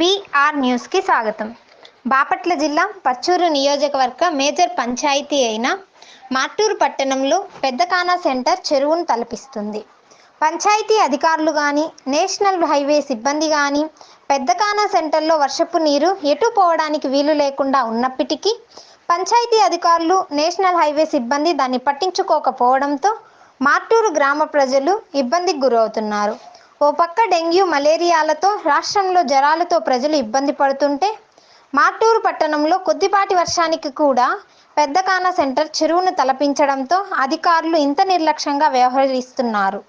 BR న్యూస్కి స్వాగతం. బాపట్ల జిల్లా పచ్చూరు నియోజకవర్గ మేజర్ పంచాయతీ అయిన మార్టూరు పట్టణంలో పెద్దకానా సెంటర్ చెరువును తలపిస్తుంది. పంచాయతీ అధికారులు కానీ, నేషనల్ హైవే సిబ్బంది కానీ పెద్దకానా సెంటర్లో వర్షపు నీరు ఎటు పోవడానికి వీలు లేకుండా ఉన్నప్పటికీ పంచాయతీ అధికారులు, నేషనల్ హైవే సిబ్బంది దాన్ని పట్టించుకోకపోవడంతో మార్టూరు గ్రామ ప్రజలు ఇబ్బందికి గురవుతున్నారు. ఓ పక్క డెంగ్యూ, మలేరియాలతో రాష్ట్రంలో జ్వరాలతో ప్రజలు ఇబ్బంది పడుతుంటే మార్టూరు పట్టణంలో కొద్దిపాటి వర్షానికి కూడా పెద్దకానా సెంటర్ చెరువును తలపించడంతో అధికారులు ఇంత నిర్లక్ష్యంగా వ్యవహరిస్తున్నారు.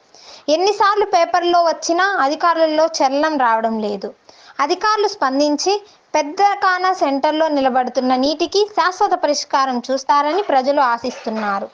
ఎన్నిసార్లు పేపర్లో వచ్చినా అధికారులలో చలనం రావడం లేదు. అధికారులు స్పందించి పెద్దకానా సెంటర్లో నిలబడుతున్న నీటికి శాశ్వత పరిష్కారం చూస్తారని ప్రజలు ఆశిస్తున్నారు.